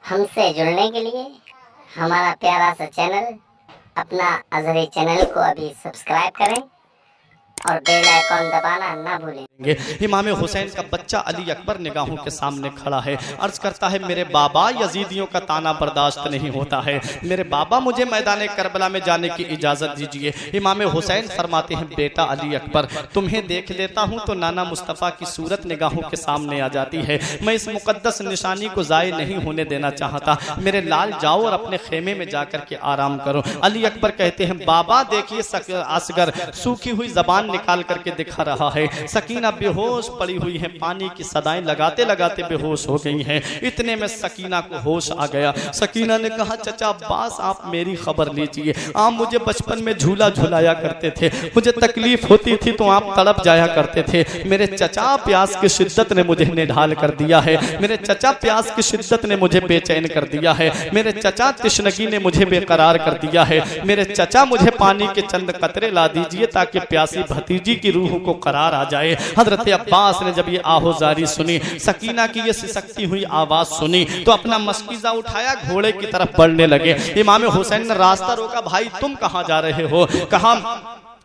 हमसे जुड़ने के लिए हमारा प्यारा सा चैनल अपना अज़हरी चैनल को अभी सब्सक्राइब करें और बेल आइकॉन दबाना ना भूलें। इमाम हुसैन का बच्चा अली अकबर निगाहों के सामने खड़ा है, अर्ज करता है मेरे बाबा यजीदियों का ताना बर्दाश्त नहीं होता है, मेरे बाबा मुझे मैदान करबला में जाने की इजाज़त दीजिए। इमाम हुसैन फरमाते हैं बेटा अली अकबर, तुम्हें देख लेता हूँ तो नाना मुस्तफ़ा की सूरत निगाहों के सामने आ जाती है, मैं इस मुकद्दस निशानी को ज़ाय नहीं होने देना चाहता, मेरे लाल जाओ और अपने खेमे में जाकर के आराम करो। अली अकबर कहते हैं बाबा देखिए असगर सूखी हुई जबान निकाल करके दिखा रहा है, सकीना बेहोश पड़ी हुई है, पानी की सदाएं लगाते लगाते बेहोश हो गई हैं। इतने में सकीना को होश आ गया। सकीना ने कहा चचा अब्बास आप मेरी खबर लीजिए, आप मुझे बचपन में झूला झुलाया करते थे, मुझे तकलीफ होती थी तो आप तड़प जाया करते थे, मेरे चचा प्यास की शिद्दत ने मुझे निढाल कर दिया है, मेरे चचा प्यास की शिद्दत ने मुझे बेचैन कर दिया है, मेरे चचा तिश्नगी ने मुझे बेकरार कर दिया है, मेरे चचा मुझे पानी के चंद कतरे ला दीजिए ताकि प्यासी भतीजी की रूह को करार आ जाए। हजरत अब्बास ने जब ये आहोजारी सुनी, सकीना की ये सिसकती हुई आवाज सुनी तो अपना मस्कीजा उठाया, घोड़े की तरफ बढ़ने लगे। इमाम हुसैन ने रास्ता रोका, भाई तुम कहाँ जा रहे हो? कहा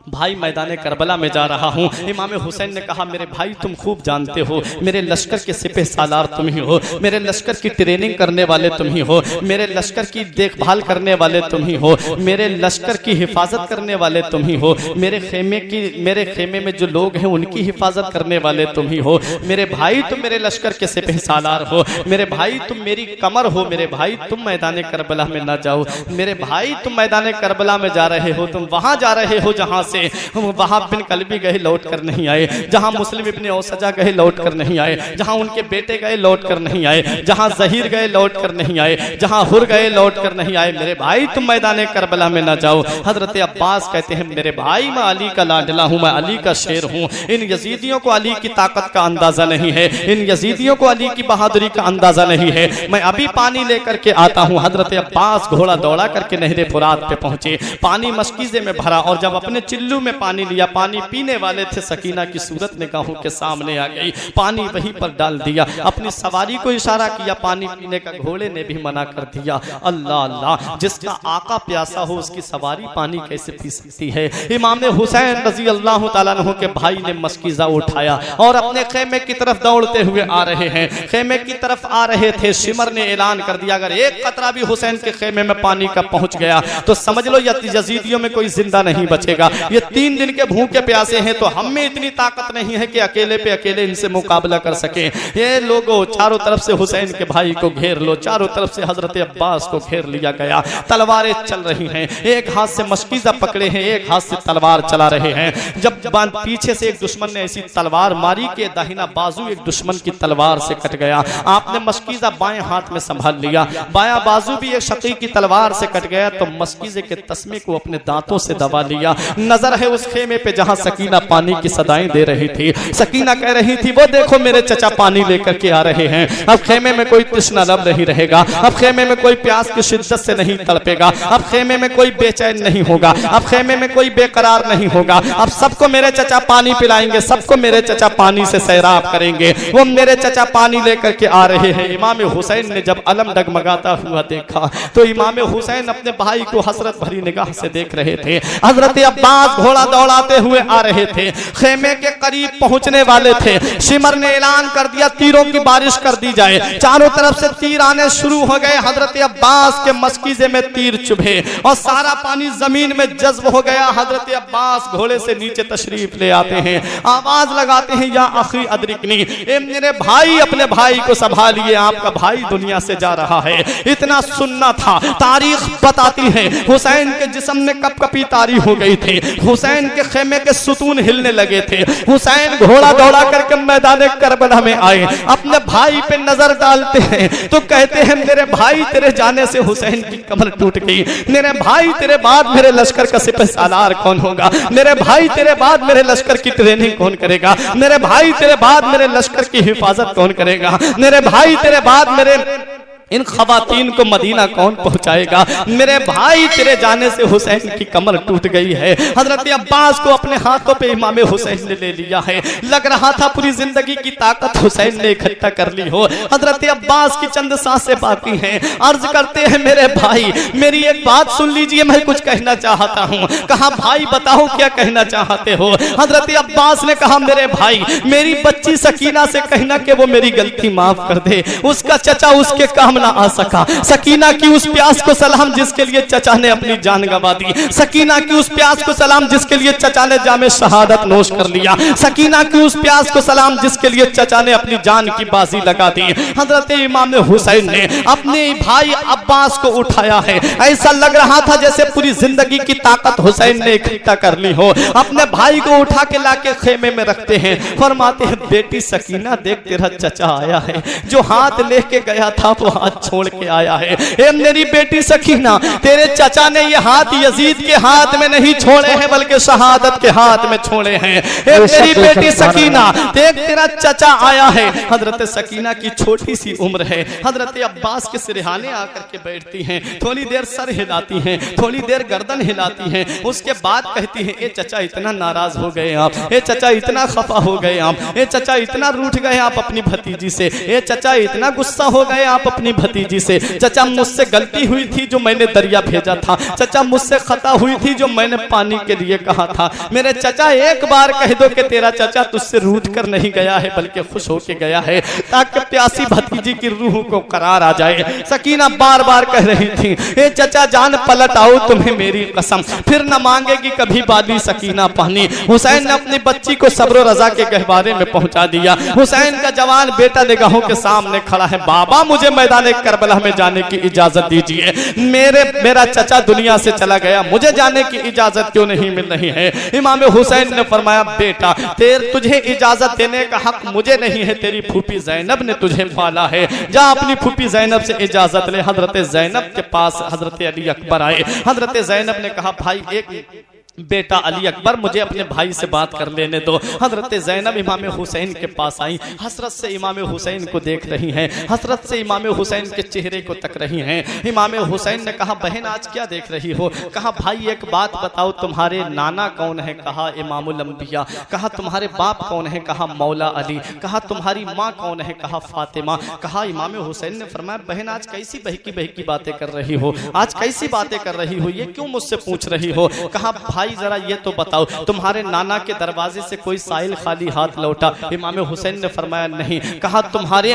भाई मैदान करबला में जा रहा हूँ। इमाम हुसैन ने कहा मेरे भाई तुम खूब जानते हो मेरे लश्कर के सिपह सालार तुम ही हो, मेरे लश्कर की ट्रेनिंग करने वाले तुम ही हो, मेरे लश्कर की देखभाल करने वाले तुम ही हो, मेरे लश्कर की हिफाजत करने वाले तुम ही हो, मेरे खेमे में जो लोग हैं उनकी हिफाजत करने वाले तुम ही हो, मेरे भाई तुम मेरे लश्कर के सिपह सालार हो, मेरे भाई तुम मेरी कमर हो, मेरे भाई तुम मैदान करबला में ना जाओ, मेरे भाई तुम मैदान करबला में जा रहे हो, तुम वहां जा रहे हो जहां से वहाब बिन कलबी गए लौट कर नहीं आए, जहां मुस्लिम इब्ने औसजा गए लौट कर नहीं आए, जहां उनके बेटे गए लौट कर नहीं आए, जहां जहीर गए लौट कर नहीं आए, जहां हुर गए लौट कर नहीं आए, मेरे भाई तुम मैदान करबला में ना जाओ। हजरत अब्बास कहते हैं मेरे भाई मैं अली का लाडला हूं, मैं अली का शेर हूं, इन यजीदियों को अली की ताकत का अंदाजा नहीं है, इन यजीदियों को अली की बहादुरी का अंदाजा नहीं है, मैं अभी पानी लेकर के आता हूं। हजरत अब्बास घोड़ा दौड़ा करके नहरे फुरात पे पहुंचे, पानी मशकीजे में भरा और जब अपने चिल्लू में पानी लिया, पानी पीने वाले थे, सकीना की सूरत निगाहों के सामने आ गई, पानी वहीं पर डाल दिया, अपनी सवारी को इशारा किया, पानी पीने का घोड़े ने भी मना कर दिया। अल्लाह अल्लाह, जिसका आका प्यासा हो उसकी सवारी पानी कैसे पी सकती है। इमाम हुसैन रजी अल्लाह तआला अन्हु के भाई ने मस्कीजा उठाया और अपने खेमे की तरफ दौड़ते हुए आ रहे हैं, खेमे की तरफ आ रहे थे। शिमर ने ऐलान कर दिया अगर एक कतरा भी हुसैन के खेमे में पानी का पहुंच गया तो समझ लो यजीदियों में कोई जिंदा नहीं बचेगा, ये 3 दिन के भूखे प्यासे हैं, तो हम में इतनी ताकत नहीं है कि अकेले पे अकेले इनसे मुकाबला कर सके। ये लोगों चारों तरफ से हुसैन के भाई को घेर लो, चारों तरफ से हजरत अब्बास को घेर लिया गया, तलवारें चल रही हैं, एक हाथ से मशकीजा पकड़े हैं, एक हाथ से तलवार चला रहे हैं। जब पीछे से एक दुश्मन ने ऐसी तलवार मारी कि दाहिना बाजू एक दुश्मन की तलवार से कट गया, आपने मशकीजा बाएं हाथ में संभाल लिया, बायां बाजू भी एक शकी की तलवार से कट गया तो मशकीजे के तस्मे को अपने दांतों से दबा लिया। नजर है उस खेमे पे जहां सकीना पानी की सदाएं दे रही थी, सकीना कह रही थी वो देखो मेरे चचा पानी लेकर के आ रहे हैं, अब खेमे में कोई तृष्णा लब नहीं रहेगा, अब खेमे में कोई प्यास की शिद्दत से नहीं तड़पेगा, अब खेमे में कोई बेचैन नहीं होगा, अब खेमे में कोई बेकरार नहीं होगा, अब सबको मेरे चचा पानी पिलाएंगे, सबको मेरे चचा पानी से सैराब करेंगे, वो मेरे चचा पानी लेकर के आ रहे हैं। इमाम हुसैन ने जब अलम डगमगाता हुआ देखा तो इमाम हुसैन अपने भाई को हसरत भरी निगाह से देख रहे थे। हजरत अब्बास घोड़ा दौड़ाते हुए आ रहे थे, खेमे के करीब पहुंचने वाले थे, शिमर ने ऐलान कर दिया तीरों की बारिश कर दी जाए, चारों तरफ से तीर आने शुरू हो गए। हजरत अब्बास के मशकीजे में तीर चुभे और सारा पानी जमीन में जज्ब हो गया। हजरत अब्बास घोड़े से नीचे तशरीफ ले आते हैं, आवाज लगाते हैं या अखी अदरिकनी, ए मेरे भाई अपने भाई को संभालिए, आपका भाई दुनिया से जा रहा है। इतना सुनना था, तारीख बताती है हुसैन के जिस्म में कपकपी तारी हो गई थी, हुसैन के खेमे के सुतून हिलने लगे थे। हुसैन घोड़ा दौड़ा करके मैदान करबला में आए, अपने भाई पे नजर डालते हैं तो कहते हैं मेरे भाई तेरे जाने से हुसैन की कमर टूट गई, मेरे भाई तेरे बाद मेरे लश्कर का सिपह सालार कौन होगा, मेरे भाई तेरे बाद मेरे लश्कर की ट्रेनिंग कौन करेगा, मेरे भाई तेरे बाद मेरे लश्कर की हिफाजत कौन करेगा, मेरे भाई तेरे बाद मेरे इन खवातीन को मदीना कौन पहुंचाएगा? मेरे भाई तेरे जाने से हुसैन की कमर टूट गई है। हजरत अब्बास को अपने हाथों पे इमाम हुसैन ने ले लिया है। लग रहा था पूरी जिंदगी की ताकत हुसैन ने इकट्ठा कर ली हो। हजरत अब्बास की चंद सांसें बाकी हैं। अर्ज करते हैं मेरे भाई मेरी एक बात सुन लीजिए, मैं कुछ कहना चाहता हूँ। कहा भाई बताओ क्या कहना चाहते हो? हजरत अब्बास ने कहा मेरे भाई मेरी बच्ची सकीना से कहना कि वो मेरी गलती माफ कर दे। उसका चचा उसके काम ना आ सका। सकीना की उस प्यास को सलाम जिसके लिए चचा ने अपनी जान गंवा दी। सकीना की उस प्यास को सलाम जिसके लिए चचा ने जामे शहादत नोश कर लिया। सकीना की उस प्यास को सलाम जिसके लिए चचा ने अपनी जान की बाजी लगा दी। हजरत इमाम हुसैन ने अपने भाई अब्बास को उठाया है। ऐसा लग रहा था जैसे पूरी जिंदगी की ताकत हुसैन ने इकट्ठा कर ली हो। अपने भाई को उठा के लाके खेमे में रखते हैं। फरमाते हैं बेटी सकीना देख तेरा चचा आया है। जो हाथ लेके गया था वो हाथ छोड़ के आया है। ए मेरी बेटी सकीना तेरे चचा ने ये हाथ यजीद के हाथ में नहीं छोड़े हैं बल्कि शहादत के हाथ में छोड़े हैं। ए मेरी बेटी सकीना देख तेरा चचा आया है। हजरत सकीना की छोटी सी उम्र है। हजरत अब्बास के सिरहाने आकर के बैठती हैं। थोड़ी देर सर हिलाती हैं, थोड़ी देर गर्दन हिलाती हैं। उसके बाद कहती हैं ए चचा इतना नाराज हो गए आप, ए चचा इतना खफा हो गए आप, ए चचा इतना रूठ गए आप अपनी भतीजी से, ए चचा इतना गुस्सा हो गए आप अपनी भतीजी से। चचा मुझसे गलती हुई थी जो मैंने दरिया भेजा था। चचा मुझसे खता हुई थी जो मैंने पानी के लिए कहा था। मेरे चचा एक बार कह दो कि तेरा चचा तुझसे रूठ कर नहीं गया है बल्कि खुश होके गया है, ताकि प्यासी भतीजी की रूह को करार आ जाए। सकीना बार बार कह रही थी ए चचा जान पलट आओ तुम्हें मेरी कसम, फिर न मांगेगी कभी बाली सकीना पानी। हुसैन ने अपनी बच्ची को सब्र रजा के गहवारे में पहुंचा दिया। हुसैन का जवान बेटा निगाहों के सामने खड़ा है। बाबा मुझे मैदान करबला में जाने की इजाजत दीजिए। मेरा चचा दुनिया से चला गया, मुझे जाने की इजाजत क्यों नहीं मिल रही है? इमाम हुसैन ने फरमाया बेटा तुझे इजाजत देने का हक मुझे नहीं है, तेरी फूफी जैनब ने तुझे पाला है। जा अपनी फूफी जैनब से इजाजत ले। हजरत जैनब के पास हजरत अली अकबर आए। हजरत जैनब ने कहा भाई एक बेटा अली अकबर मुझे अपने भाई से बात कर लेने दो। हजरत जैनब इमाम हुसैन के पास आई। हसरत से इमाम हुसैन को देख रही हैं, हसरत से इमाम हुसैन के चेहरे को तक रही हैं। इमाम हुसैन ने कहा बहन आज क्या देख रही हो? कहा भाई एक बात बताओ तुम्हारे नाना कौन है? कहा इमामुल अंबिया। कहा तुम्हारे बाप कौन है? कहा मौला अली। कहा तुम्हारी माँ कौन है? कहा फातिमा। कहा इमाम हुसैन ने फरमाया बहन आज कैसी बहकी बहकी बातें कर रही हो? आज कैसी बातें कर रही हो? ये क्यों मुझसे पूछ रही हो? कहा भाई जरा ये तो बताओ तुम्हारे नाना के दरवाजे से कोई साइल खाली हाथ लौटा? इमाम हुसैन ने फरमाया नहीं। कहा तुम्हारे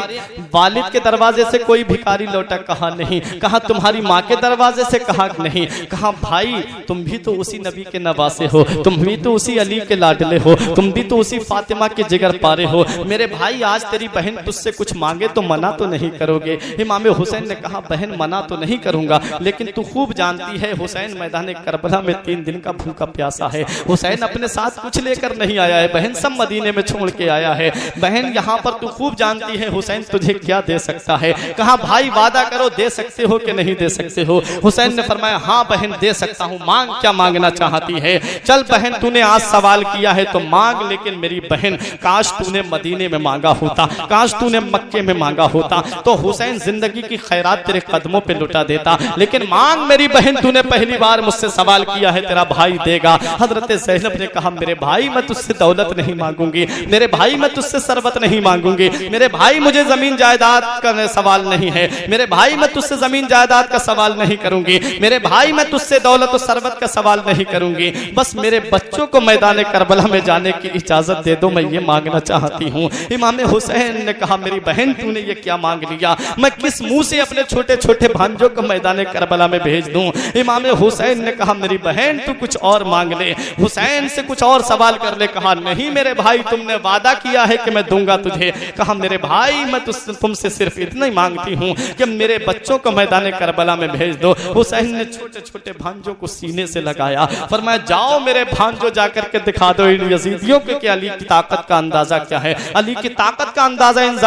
वालिद के दरवाजे से कोई भिखारी लौटा? कहा नहीं। कहा तुम्हारी माँ के दरवाजे से? कहा नहीं। कहा भाई तुम भी तो उसी नबी के नवासे हो, तुम भी तो उसी अली के लाडले हो, तुम भी तो उसी फातिमा के जिगर पारे हो। मेरे भाई आज तेरी बहन तुझसे कुछ मांगे तो मना तो नहीं करोगे? इमाम हुसैन ने कहा बहन मना तो नहीं करूंगा, लेकिन तू खूब जानती है हुसैन मैदान करबला में 3 दिन का भूखा प्यासा है। हुसैन अपने साथ कुछ लेकर नहीं आया है बहन, सब मदीने में छोड़ के आया है। बहन यहाँ पर तू खूब जानती है हुसैन तुझे क्या दे सकता है? कहा भाई वादा करो दे सकते हो कि नहीं दे सकते हो? हुसैन ने फरमाया हाँ बहन दे सकता हूँ। मांग क्या मांगना चाहती है? चल बहन तूने आज सवाल किया है तो मांग, लेकिन मेरी बहन काश तूने मदीने में मांगा होता, काश तूने मक्के में मांगा होता तो हुसैन जिंदगी की खैरात तेरे कदमों पे लुटा देता। लेकिन मांग मेरी बहन, तूने पहली बार मुझसे सवाल किया है, तेरा भाई देगा। हजरत ज़ैनब ने कहा मेरे भाई मैं तुझसे दौलत नहीं मांगूंगी, मेरे भाई मैं तुझसे सरबत नहीं मांगूंगी, मेरे भाई मुझे जमीन जायदाद का सवाल नहीं है, मेरे भाई मैं तुझसे जमीन जायदाद का सवाल नहीं करूंगी, मेरे भाई मैं तुझसे दौलत और सरबत का सवाल नहीं करूंगी, बस मेरे बच्चों को मैदान करबला में जाने की इजाजत दे दो, मैं ये मांगना चाहती हूँ। इमाम हुसैन ने कहा मेरी बहन तूने ये क्या मांग लिया? मैं किस मुंह से अपने छोटे छोटे भांजों को मैदान करबला में भेज दूं? इमाम हुसैन ने कहा मेरी बहन तू कुछ और मांग ले, हुसैन से कुछ और सवाल कर ले। कहा नहीं मेरे भाई तुमने वादा किया है कि मैं दूंगा तुझे। कहा मेरे भाई मैं तुमसे सिर्फ इतना ही मांगती हूँ कि मेरे बच्चों को मैदान करबला में भेज दो। हुसैन ने छोटे छोटे भांजों को सीने से लगाया, फरमाया जाओ मेरे भांजो जाकर के दिखा दो इन यजीदियों के कि अली की ताकत का अंदाजा क्या है, अली की ताकत का अंदाजा इन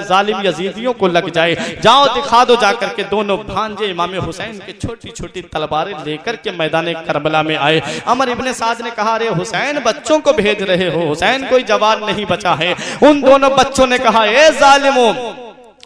जालिम यजीदियों को लग जाए, जाओ दिखा दो जाकर के। दोनों भांजे इमाम हुसैन के छोटी छोटी तलवारें लेकर के मैदान करबला में आए। अमर इब्ने साद ने कहा अरे हुसैन बच्चों को भेज रहे हो, हुसैन कोई जवान नहीं बचा है। उन दोनों बच्चों ने कहा ए जालिमों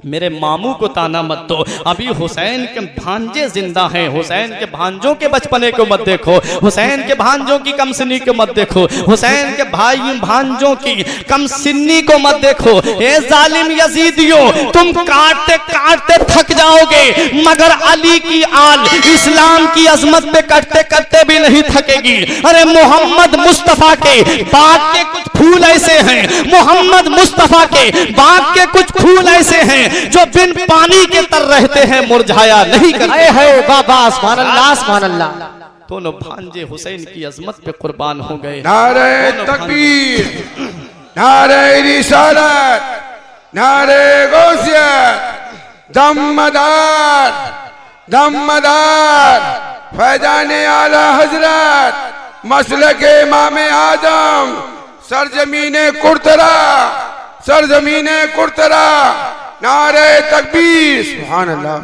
मेरे मामू को ताना मत दो, अभी हुसैन के भांजे जिंदा हैं, हुसैन के भांजों के बचपने को मत देखो, हुसैन के भांजों की कमसिनी को मत देखो, हुसैन के भाई भांजों की कमसिनी को मत देखो। ए जालिम यजीदियों, तुम काटते काटते थक जाओगे, मगर अली की आल इस्लाम की अजमत पे कटते कटते भी नहीं थकेगी। अरे मोहम्मद मुस्तफा के बाग के कुछ फूल ऐसे हैं, मोहम्मद मुस्तफा के बाग के कुछ फूल ऐसे हैं जो बिन पानी के तर रहते हैं, मुरझाया नहीं करते। है बाबा सुभान अल्लाह सुभान अल्लाह। दोनों भांजे हुसैन की अजमत पे कुर्बान हो गए। नारे तकबीर, नारे रिसालत, नारे गौसियत, दमदार दमदार फैजाने आला हजरत मसलके इमाम आजम सरजमीने कुर्तरा, सरजमीने कुर्तरा, नारे तकबीर सुभान अल्लाह।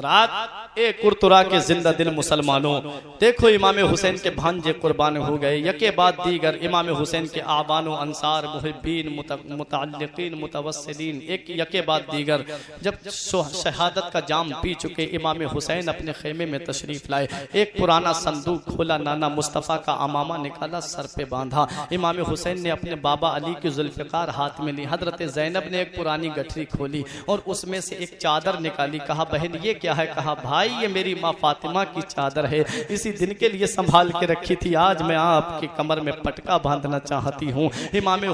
रात ए कुरतुरा के जिंदा दिल मुसलमानों, देखो इमाम हुसैन के भांजे कुर्बान हो गए। यके बाद दीगर इमाम हुसैन के आबानो अंसार मुहिब्बीन मुतअल्लिकीन मुतवस्सिलीन एक यके बाद दीगर जब शहादत का जाम पी चुके, इमाम हुसैन अपने खेमे में तशरीफ लाए। एक पुराना संदूक खोला, नाना मुस्तफ़ा का अमामा निकाला, सर पे बांधा। इमाम हुसैन ने अपने बाबा अली की जुल्फ़िकार हाथ में ली। हजरत ज़ैनब ने एक पुरानी गठरी खोली और उसमें से एक चादर निकाली। कहा बहन ये क्या है? कहा भाई ये मेरी माँ फातिमा की चादर है, इसी दिन के लिए संभाल के रखी थी, आज मैं आपके कमर में पटका बांधना चाहती हूँ। इमाम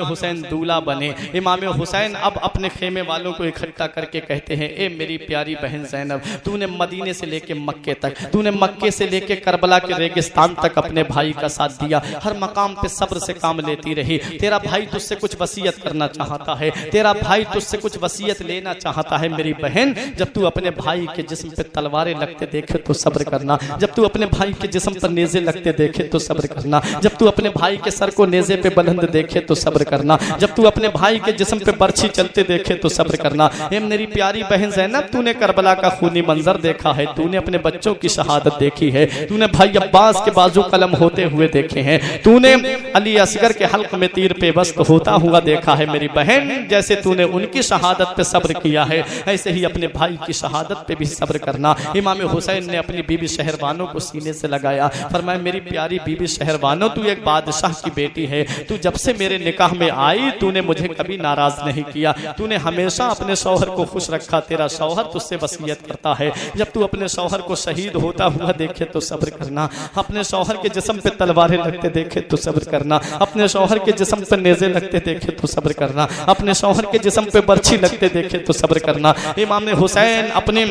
हुसैन दूल्हा बने। इमाम हुसैन अब अपने खेमे वालों को इकट्ठा करके कहते हैं, ए मेरी प्यारी बहन ज़ैनब, तूने मदीने से लेके मक्के तक, तूने मक्के से लेके करबला के रेगिस्तान तक अपने भाई का साथ दिया, हर मकाम पे सब्र से काम लेती रही। तेरा भाई तुझसे कुछ वसीयत करना चाहता है, तेरा भाई तुझसे कुछ वसीयत लेना चाहता है। मेरी बहन, जब तू अपने भाई के जिस्म पे तलवारें लगते देखे तो सब्र करना, जब तू अपने भाई के जिस्म पर नेज़े लगते देखे तो सब्र करना, जब तू अपने भाई के सर को नेज़े पे बुलंद देखे तो सब्र करना, जब तू अपने भाई के जिस्म पे बर्छी चलते देखे तो सब्र करना। ए मेरी प्यारी बहन ज़ैनब, तूने करबला का खूनी मंजर देखा है, तूने अपने बच्चों की शहादत देखी है, तूने भाई अब्बास के बाजू कलम होते हुए देखे हैं, तूने अली असगर के हल्क में तीर पे बस्त होता हुआ देखा है। मेरी बहन, जैसे तूने उनकी शहादत पे सब्र किया है, ऐसे ही अपने भाई की शहादत पे भी सब्र करना। इमाम हुसैन ने अपनी बीबी शहरबानों को सीने से लगाया, फरमाया मेरी प्यारी बीबी शहरबानों, तू एक बादशाह की बेटी है, तू जब से मेरे निकाह में आई तूने मुझे कभी नाराज नहीं किया, तूने हमेशा अपने शौहर को खुश रखा, तेरा शौहर तुझसे वसीयत करता है, जब तू अपने शौहर को शहीद होता हुआ देखे तो सब्र करना, अपने शौहर के जिस्म पे तलवारें लगते देखे तो सब्र करना, अपने शौहर के जिस्म पे नेज़े लगते देखे तो सब्र करना, अपने शौहर के जिस्म पे बर्छी लगते देखे तो सब्र करना। इमाम हुसैन अपने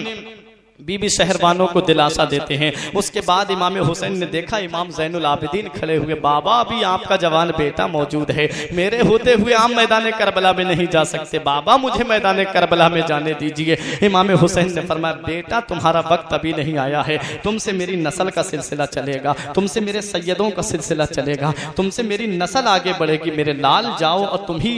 बीबी शहरबानों को दिलासा देते हैं। उसके बाद इमाम हुसैन ने देखा इमाम ज़ैनुल आबिदीन खड़े हुए, बाबा अभी आपका जवान बेटा मौजूद है, मेरे होते हुए आप मैदान करबला में नहीं जा सकते, बाबा मुझे मैदान करबला में जाने दीजिए। इमाम हुसैन ने फरमाया बेटा तुम्हारा वक्त अभी नहीं आया है, तुमसे मेरी नस्ल का सिलसिला चलेगा, तुमसे मेरे सैयदों का सिलसिला चलेगा, तुमसे मेरी नस्ल आगे बढ़ेगी। मेरे लाल जाओ और तुम ही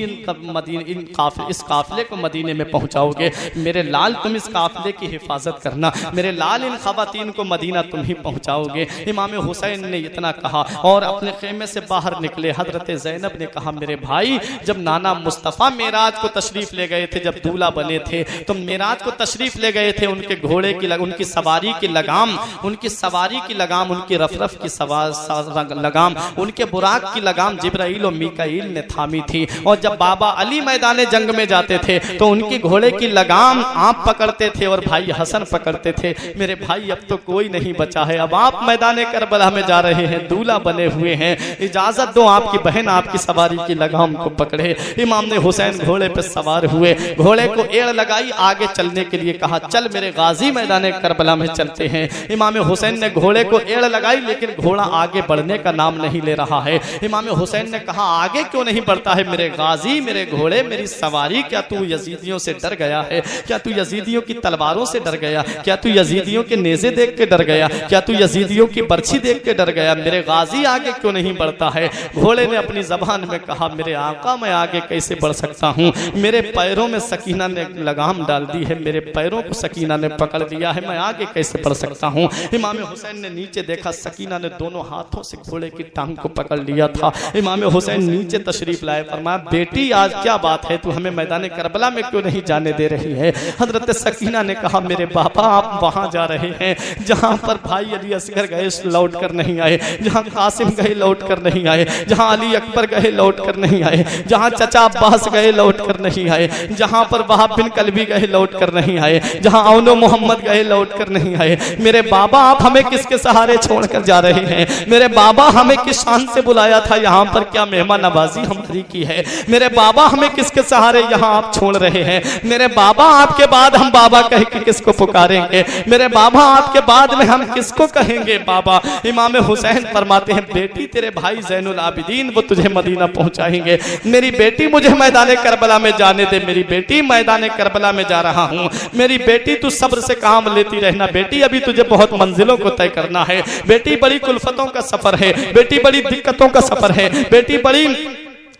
इस काफिले को मदीने में पहुंचाओगे, मेरे लाल तुम इस काफिले की हिफाजत करना, मेरे लाल इन खवातीन को मदीना तुम ही पहुंचाओगे। इमाम हुसैन ने इतना कहा और अपने खेमे से बाहर निकले। हजरत ज़ैनब ने कहा मेरे भाई, जब नाना मुस्तफ़ा मेराज को तशरीफ ले गए थे, जब दूल्हा बने थे तो मेराज को तशरीफ ले गए थे, उनके घोड़े की उनकी सवारी की लगाम, उनकी सवारी की लगाम, उनकी रफरफ की लगाम, उनके बुराक की लगाम जिब्राइल और मीकाईल ने थामी थी। और जब बाबा अली मैदान जंग में जाते थे तो उनके घोड़े की लगाम आप पकड़ते थे और भाई हसन पकड़ते थे। मेरे भाई अब तो कोई नहीं बचा है, अब आप मैदान करबला में जा रहे हैं, दूल्हा बने हुए हैं, इजाजत दो आपकी बहन आपकी सवारी की लगाम को पकड़े। इमाम ने हुसैन घोड़े पे सवार हुए, घोड़े को एड़ लगाई, आगे चलने के लिए कहा चल मेरे गाजी मैदान करबला में चलते हैं। इमाम हुसैन ने घोड़े को एड़ लगाई लेकिन घोड़ा आगे बढ़ने का नाम नहीं ले रहा है। इमाम हुसैन ने कहा आगे क्यों नहीं बढ़ता है मेरे गाजी, मेरे घोड़े, मेरी सवारी, क्या तू यजीदियों से डर गया है? क्या तू यजीदियों की तलवारों से डर गया? क्या तू यजीदियों के नेज़े देख के डर गया? क्या तू यजीदियों की बर्छी देख के डर गया? मेरे गाजी आगे क्यों नहीं बढ़ता है? घोड़े ने अपनी जबान में कहा, मेरे आका मैं आगे कैसे बढ़ सकता हूँ? मेरे पैरों में सकीना ने लगाम डाल दी है, मेरे पैरों को सकीना ने पकड़ लिया है, मैं आगे कैसे बढ़ सकता हूँ? इमाम हुसैन ने नीचे देखा, सकीना ने दोनों हाथों से घोड़े की टांग को पकड़ लिया था। इमाम हुसैन नीचे तशरीफ लाए, फरमाया, बेटी आज क्या बात है, तू हमें मैदान करबला में क्यों नहीं जाने दे रही है? हजरत सकीना ने कहा, मेरे बाबा आप वहां जा रहे हैं जहां पर भाई अली असगर गए लौट कर नहीं आए, जहां कासिम गए लौट कर नहीं आए, जहां अली अकबर गए लौट कर नहीं आए, जहां चचा अब्बास गए लौट कर नहीं आए, जहां पर वहाब बिन कलबी गए लौट कर नहीं आए, जहां औनो मोहम्मद गए लौट कर नहीं आए। मेरे बाबा आप हमें किसके सहारे छोड़कर जा रहे हैं? मेरे बाबा हमें किस शान से बुलाया था यहाँ पर? क्या मेहमान नवाजी हमारी की है? मेरे बाबा हमें किसके सहारे यहाँ आप छोड़ रहे हैं? मेरे बाबा आपके बाद हम बाबा कह के किसको पुकारेंगे? मेरे बाबा आपके बाद में हम किसको कहेंगे बाबा? इमाम हुसैन फरमाते हैं, बेटी तेरे भाई ज़ैनुल आबिदीन वो तुझे मदीना पहुंचाएंगे। मेरी बेटी मुझे मैदान करबला में जाने दे, मेरी बेटी मैदान करबला में जा रहा हूँ, मेरी बेटी तू सब्र से काम लेती रहना बेटी, अभी तुझे बहुत मंजिलों को तय करना है बेटी, बड़ी कुल्फतों का सफर है बेटी, बड़ी दिक्कतों का सफर है बेटी, बड़ी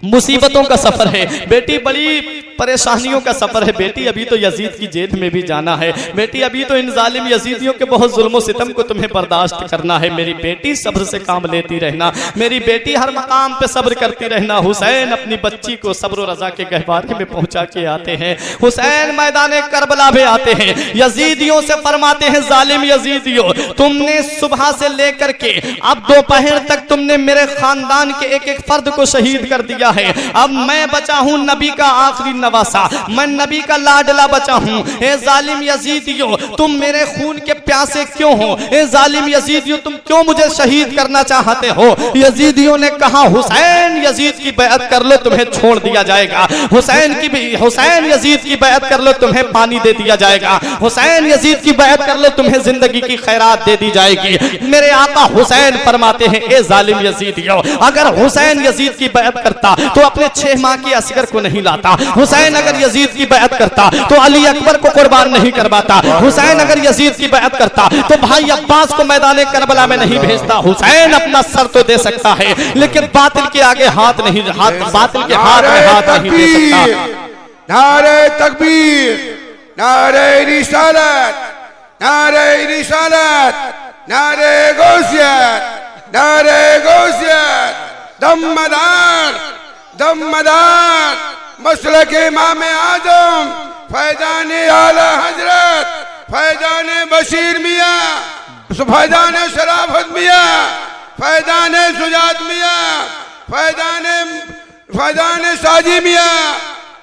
मुसीबतों का सफर है बेटी, बड़ी परेशानियों का सफर है बेटी, अभी तो यजीद की जेल में भी जाना है बेटी, अभी तो इन जालिम यजीदियों के बहुत जुल्म सितम को तुम्हें बर्दाश्त करना है। मेरी बेटी सब्र से काम लेती रहना, मेरी बेटी हर मकाम पे सब्र करती रहना। हुसैन अपनी बच्ची को सब्र और रजा के गहवारे में पहुंचा के आते हैं। हुसैन मैदान करबला में आते हैं, यजीदियों से फरमाते हैं, जालिम यजीदियों तुमने सुबह से लेकर के अब दोपहर तक तुमने मेरे खानदान के एक एक फर्द को शहीद कर दिया है। अब मैं बचा हूं नबी का आखिरी नवासा, मैं नबी का लाडला बचा हूं। ए जालिम यजीदियों तुम मेरे खून के प्यासे क्यों हो? ए जालिम यजीदियों तुम क्यों मुझे शहीद करना चाहते हो? यजीदियों ने कहा, हुसैन यजीद की बैअत कर लो तुम्हें छोड़ दिया जाएगा, हुसैन यजीद की बैअत कर लो तुम्हें पानी दे दिया जाएगा, हुसैन यजीद की बैअत कर लो तुम्हें जिंदगी की खैरात दे दी जाएगी। मेरे आका हुसैन फरमाते हैं, ए जालिम यजीदियों अगर हुसैन यजीद की बैअत करता तो अपने 6 माह की असगर को नहीं लाता, हुसैन अगर यजीद की बैअत करता तो अली अकबर को कुर्बान नहीं करवाता, हुसैन अगर यजीद की बैअत करता तो भाई अब्बास को मैदान करबला में नहीं भेजता। हुसैन अपना सर तो दे सकता है लेकिन बातिल के आगे हाथ नहीं, बातिल के हाथ में हाथ नहीं दे सकता। नारे तकबीर, नारे रिसालत, नारे रिसालत, नारे गौसियत, नारे गौसियत, दमदार दमदार मसलक इमाम आजम फैजान आला हजरत फैजान बशीर मियाँ, फैजान शराफत मियाँ, फैजान सुजात मियाँ, फैजान साजी मियाँ,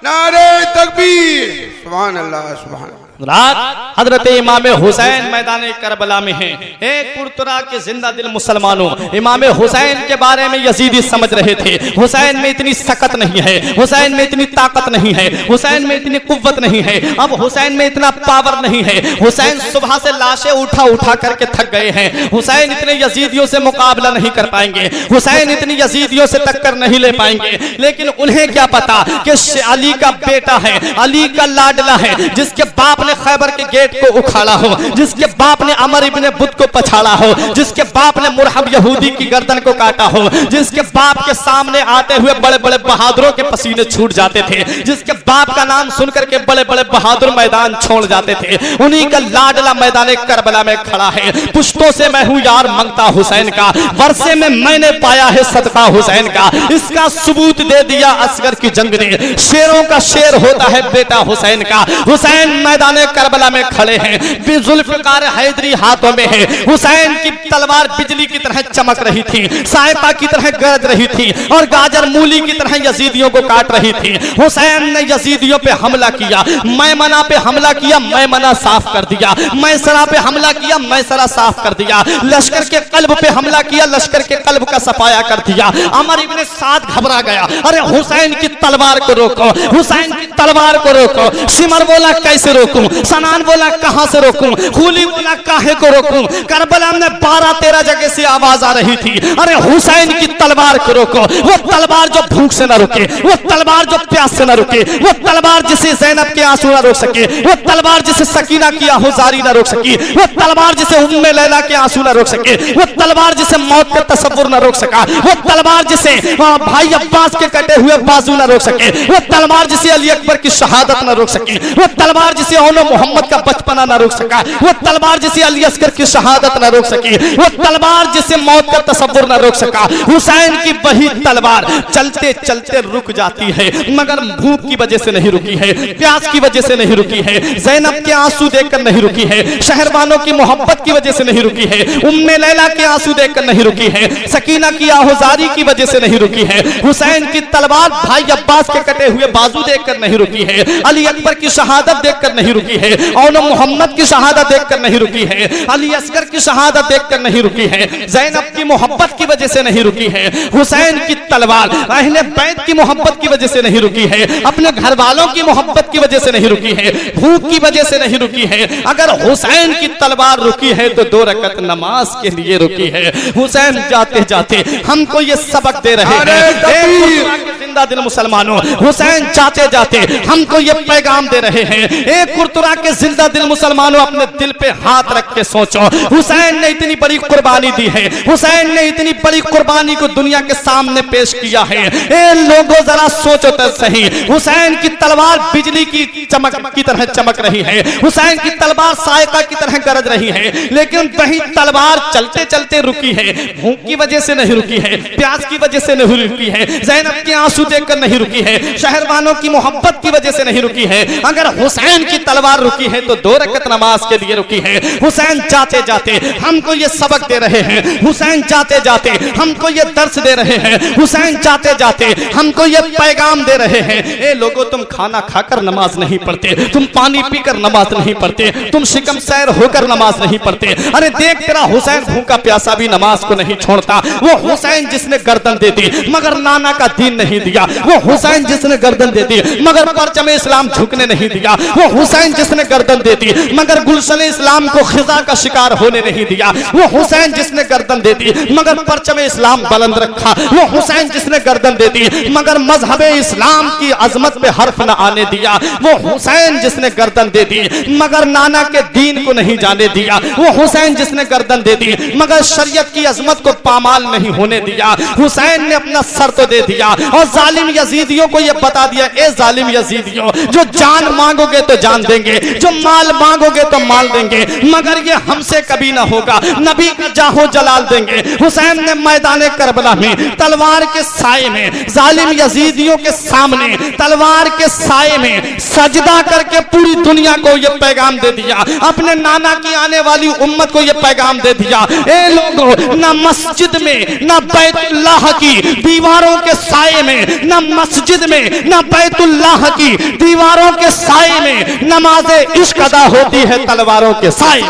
नारे तकबीर, सुभान अल्लाह सुभान अल्लाह। रात हजरत इमाम हुसैन मैदान करबला में हैं। एक पुरतरा के जिंदा दिल मुसलमानों इमाम हुसैन के बारे में यजीदी समझ रहे थे, हुसैन में इतनी सकत नहीं है, हुसैन में इतनी ताकत नहीं है, हुसैन में इतनी कुव्वत नहीं है, अब हुसैन में इतना पावर नहीं है। हुसैन सुबह से लाशें उठा उठा करके थक गए हैं, हुसैन इतने यजीदियों से मुकाबला नहीं कर पाएंगे, हुसैन इतनी यजीदियों से टक्कर नहीं ले पाएंगे। लेकिन उन्हें क्या पता कि अली का बेटा है, अली का लाडला है, जिसके बाप ने खैबर के गेट को उखाड़ा हो, जिसके बाप ने अमर इब्ने बुत को पछाड़ा हो, जिसके बाप ने मुरहब यहूदी की गर्दन को काटा हो, जिसके बाप के सामने आते हुए बड़े बड़े बहादुरों के पसीने छूट जाते थे, जिसके बाप का नाम सुनकर के बड़े बड़े बहादुर मैदान छोड़ जाते थे, उन्हीं का लाडला मैदान करबला में खड़ा है। पुश्तों से मैं हूं यार मंगता हुसैन का, वर्षे में मैंने पाया है सदका हुसैन का, इसका सबूत दे दिया असगर की जंग ने। शेरों का शेर होता है बेटा हुसैन का। हुसैन मैदान करबला में खड़े हैं, जुल्फकार हैदरी हाथों में है, हुसैन की तलवार बिजली की तरह चमक रही थी, साइपा की तरह गरज रही थी और गाजर मूली की तरह यजीदियों को काट रही थी। हुसैन ने यजीदियों पे हमला किया, मैमना पे हमला किया, मैमना साफ कर दिया, मैसरा पे हमला किया, मैसरा साफ कर दिया, लश्कर के कल्ब पे हमला किया, लश्कर के कल्ब का सफाया कर दिया। अमर इब्ने साद घबरा गया, अरे हुसैन की तलवार को रोको, हुसैन की तलवार को रोको। सिमर बोला कैसे रोकूं, सनान बोला कहां से रोकूं, खूली बोला काहे को रोकूं। करबला में 12-13 जगह से आवाज आ रही थी, अरे हुसैन की तलवार को रोको। वो तलवार जो भूख से न रुके, वो तलवार जो प्यास से न रुके, वो तलवार जिसे ज़ैनब के आंसू न रोक सके, वो तलवार जिसे सकीना की आहुजारी न रोक सकी, वो तलवार जिसे उम्मे लैला के आंसू न रोक सके, वो तलवार जिसे मौत का तसव्वुर न रोक सका, वो तलवार जिसे भाई अब्बास के कटे हुए बाजू न रोक सके, वो तलवार जिसे अली अकबर की शहादत न रोक सके, वो तलवार जिसे औनो मोहम्मद का बचपना न रोक सका, वो तलवार जिसे अली अस्कर की शहादत न रोक सकी, वो तलवार जिसे मौत का तसव्वुर न रोक सका। हुसैन की वही तलवार चलते चलते रुक जाती है, मगर भूख की वजह से नहीं रुकी है, प्यास की वजह से नहीं रुकी है, ज़ैनब के आंसू देखकर नहीं रुकी है, शहरबानों की मोहब्बत की वजह से नहीं रुकी है, उम्मे लैला के आंसू देखकर नहीं रुकी है, सकीना की आहुजारी की वजह से नहीं रुकी है। हुसैन की तलवार भाई अब्बास के कटे हुए बाजू देखकर नहीं रुकी है, अली अकबर की शहादत देखकर नहीं रुकी है, और मोहम्मद की शहादत देखकर नहीं रुकी है, अली असगर की शहादत देखकर नहीं रुकी है, ज़ैनब की मोहब्बत की वजह से नहीं रुकी है। हुसैन की तलवार अहले बैत की मोहब्बत की वजह से नहीं रुकी है, अपने घर वालों की मोहब्बत की वजह से नहीं रुकी है, भूख की वजह से नहीं रुकी है। अगर हुसैन की तलवार रुकी है तो 2 रकअत नमाज के लिए रुकी है। हुसैन जाते जाते हमको ये सबक दे रहे हैं, जिंदा दिल मुसलमानों, हुसैन जाते जाते हमको ये पैगाम दे रहे हैं। एक कुर्तुरा के जिंदा दिल मुसलमानों, अपने दिल पे हाथ रख के सोचो, हुसैन ने इतनी बड़ी कुर्बानी दी है, हुसैन ने इतनी बड़ी कुर्बानी को दुनिया के सामने पेश किया है। ए लोगों जरा सोचो तो सही, हुसैन की तलवार बिजली की चमक की तरह चमक रही है, हुसैन की तलवार सायका की तरह गरज रही है, लेकिन वही तलवार चलते चलते रुकी है। भूख की वजह से नहीं रुकी है, प्यास की वजह से नहीं रुकी है, ज़ैनब के आंसू देखकर नहीं रुकी है, शहरबानों की मोहब्बत की वजह से नहीं रुकी है। अगर हुसैन की तलवार रुकी है तो 2 रकअत नमाज के लिए रुकी है। हुसैन जाते जाते हमको ये सबक दे रहे हैं, हुसैन जाते जाते हमको ये दर्स दे रहे हैं, हुसैन जाते जाते हमको ये पैगाम दे रहे हैं। ए लोगों, तुम खाना खाकर नमाज नहीं पढ़ते, तुम पानी पीकर नमाज नहीं पढ़ते, तुम शिकम सैर होकर नमाज नहीं पढ़ते। अरे देख, तेरा हुसैन भूखा प्यासा भी नमाज को नहीं छोड़ता। वो हुसैन जिसने गर्दन दे दी मगर नाना का दीन नहीं दिया, वो हुसैन जिसने गर्दन दे दी मगर परचम इस्लाम झुकने नहीं दिया, वो हुसैन जिसने गर्दन दे दी मगर गुलशन इस्लाम को खिजा का शिकार होने नहीं दिया, वो हुसैन जिसने गर्दन दे दी मगर परचम इस्लाम बुलंद रखा, वो हुसैन जिसने गर्दन दे दी मगर मजहब इस्लाम की अजमत पे हर्फ न आने दिया, वो हुसैन जिसने गर्दन दे दी मगर नाना के दीन को नहीं जाने दिया, वो हुसैन जिसने गर्दन दे दी मगर शरीयत की अजमत को पामाल नहीं होने दिया। हुसैन ने अपना सर तो दे दिया और जालिम यजीदियों को ये बता दिया, ए जालिम यजीदियों, जो जान मांगोगे तो जान देंगे, जो माल मांगोगे तो माल देंगे, मगर ये हमसे कभी ना होगा, नबी का जाहो जलाल देंगे। हुसैन ने मैदान करबला में तलवार के साए में जालिम यजीदियों के सामने तलवार के साए में सजदा करके पूरी दुनिया को ये पैगाम दे दिया, अपने नाना की आने वाली उम्मत को ये पैगाम दे दिया, ए लोगों, ना मस्जिद में ना बैतुल्लाह की दीवारों के साए में, ना मस्जिद में ना बैतुल्लाह की दीवारों के साए में नमाज़े इश्क अदा होती है तलवारों के साए।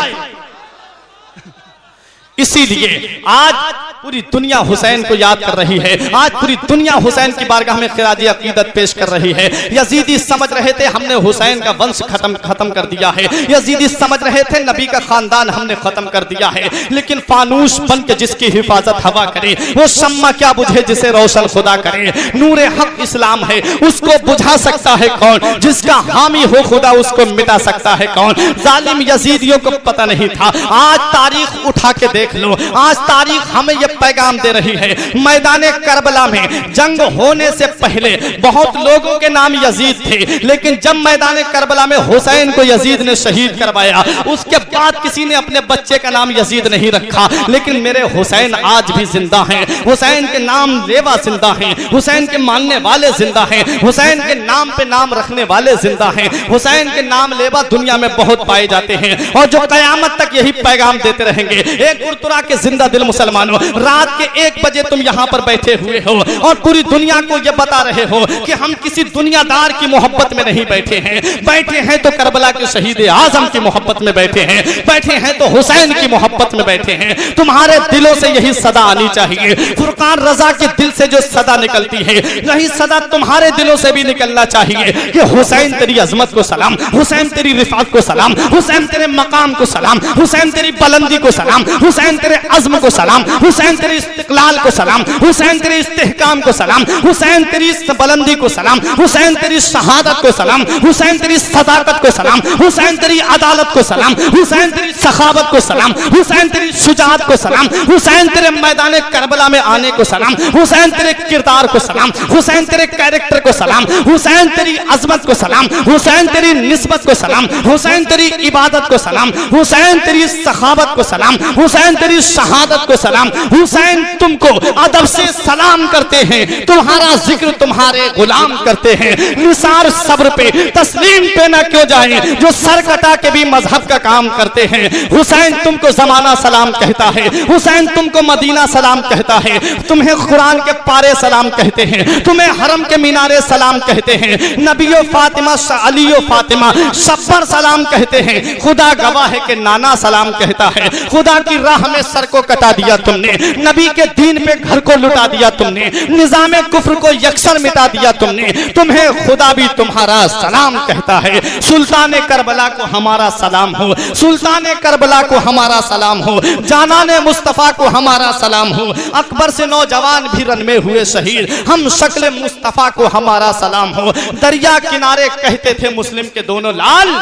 इसीलिए आज पूरी दुनिया हुसैन को याद कर रही है, आज पूरी दुनिया हुसैन की बारगाह में खिराज अकीदत पेश कर रही है। यजीदी समझ रहे थे हमने हुसैन का वंश खत्म कर दिया है, यजीदी समझ रहे थे नबी का खानदान हमने खत्म कर दिया है, लेकिन फानूस बन के जिसकी हिफाजत हवा करे, वो शम्मा क्या बुझे जिसे रोशन खुदा करे। नूरे हक इस्लाम है, उसको बुझा सकता है कौन, जिसका हामी हो खुदा उसको मिटा सकता है कौन। जालिम यजीदियों को पता नहीं था। आज तारीख उठा के देख लो, आज तारीख हमें ये पैगाम दे रही है। मैदाने करबला में जंग होने से पहले बहुत लोगों के नाम यजीद थे, लेकिन जब मैदाने करबला में हुसैन को यजीद ने शहीद करवाया, उसके बाद किसी ने अपने बच्चे का नाम यजीद नहीं रखा। लेकिन मेरे हुसैन आज भी जिंदा हैं, हुसैन के नाम लेवा जिंदा हैं, हुसैन के मानने वाले जिंदा हैं, हुसैन के नाम पे नाम रखने वाले जिंदा हैं, हुसैन के नाम लेवा दुनिया में बहुत पाए जाते हैं और जो कयामत तक यही पैगाम देते रहेंगे। एक कुरतुरा के जिंदा दिल मुसलमानों, रात के 1 बजे तुम यहाँ पर बैठे हुए हो और पूरी दुनिया को ये बता रहे हो कि हम किसी दुनियादार की मोहब्बत में नहीं बैठे हैं। बैठे हैं तो करबला के शहीद आजम की मोहब्बत में बैठे हैं, बैठे हैं तो हुसैन की मोहब्बत में बैठे हैं। तुम्हारे दिलों से यही सदा आनी चाहिए। फुरकान रजा के दिल से जो सदा निकलती है, यही सदा तुम्हारे दिलों से भी निकलना चाहिए कि हुसैन तेरी अजमत को सलाम, हुसैन तेरी रिफात को सलाम, हुसैन तेरे मकाम को सलाम, हुसैन तेरी बुलंदी को सलाम, हुसैन तेरे अज़्म को सलाम, हुसैन तेरे इस्तिक़लाल को सलाम, हुसैन तेरे इस्तेहकाम को सलाम, हुसैन तेरी बुलंदी को सलाम, हुसैन तेरी शहादत को सलाम, हुसैन तेरी सदाकत को सलाम, हुसैन तेरी अदालत को सलाम, हुसैन तेरी सखावत को सलाम, हुसैन तेरी शुजाअत को सलाम, हुसैन तेरे मैदान करबला में आने को सलाम, हुसैन तेरे किरदार को सलाम, हुसैन तेरे कैरेक्टर को सलाम, हुसैन तेरी अजमत को सलाम, हुसैन तेरी निस्बत को सलाम, हुसैन तेरी इबादत को सलाम, हुसैन तेरी सखावत को सलाम, हुसैन तेरी शहादत को सलाम। हुसैन तुमको अदब से सलाम करते हैं, तुम्हारा जिक्र तुम्हारे गुलाम करते हैं। निसार सब्र पे तस्लीम पे ना क्यों जाए जो सर कटा के भी मजहब का काम करते हैं। हुसैन तुमको जमाना सलाम कहता है, हुसैन तुमको मदीना सलाम कहता है, तुम्हें कुरान के पारे सलाम कहते हैं, तुम्हें हरम के मीनारे सलाम कहते हैं, नबियो फातिमा अलियो फातिमा शब्बर सलाम कहते हैं। खुदा गवाह है कि नाना सलाम कहता है। खुदा की राह में सर को कटा दिया तुमने, नबी के दीन पे घर को लुटा दिया तुमने, निजामे कुफ्र को यकसर मिटा दिया तुमने। तुम्हें खुदा भी तुम्हारा सलाम कहता है। सुल्तान करबला को हमारा सलाम हो, सुल्तान करबला को हमारा सलाम हो, जानाने मुस्तफा को हमारा सलाम हो। अकबर से नौजवान भी रन में हुए शहीद, हम शक्ल मुस्तफा को हमारा सलाम हो। दरिया किनारे कहते थे मुस्लिम के दोनों लाल,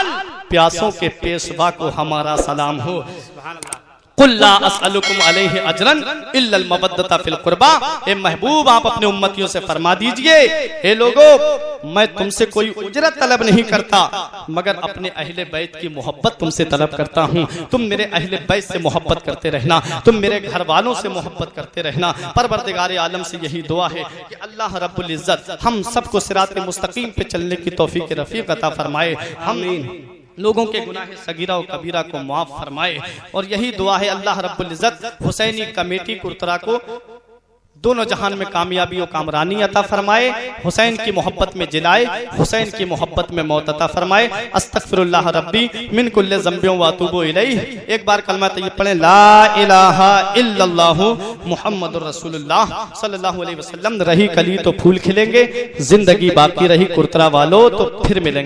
प्यासों के पेशवा को हमारा सलाम हो। कुल्ला अस्अलुकुम अलैहि अजरन इल्लल मवद्दता फिल कुर्बा। ए महबूब, आप अपने उम्मतियों से फरमा दीजिए, हे लोगों, मैं तुमसे कोई उजरत तलब नहीं करता, मगर अपने अहले बैत की मोहब्बत तुमसे तलब करता हूँ। तुम मेरे अहले बैत से मोहब्बत करते रहना, तुम मेरे घर वालों से मोहब्बत करते रहना। परवरदिगार आलम से यही दुआ है कि अल्लाह रब्बुल इज्जत हम सबको सिरात मुस्तकीम पे चलने की तौफीक रफीक अता फरमाए। हम लोगों के गुनाह सगीरा और कबीरा को माफ फरमाए। और यही दुआ है अल्लाह रब्बुल इज्जत हुसैनी कमेटी कुरतरा को दोनों जहान में कामयाबी और कामरानी अता फरमाए, हुसैन की मोहब्बत में जिलाए, हुसैन की मोहब्बत में मौत अता फरमाए। अस्तगफिरुल्लाह रब्बी मिन कुल्लि ज़ंबिन व अतूबु इलैह। एक बार कलमा तैयब पढ़ें, ला इलाहा इल्लल्लाहु मुहम्मदुर रसूलुल्लाह सल्लल्लाहु अलैहि वसल्लम। रही कली तो फूल खिलेंगे, जिंदगी बाकी रही कुरतरा वालों तो फिर मिलेंगे।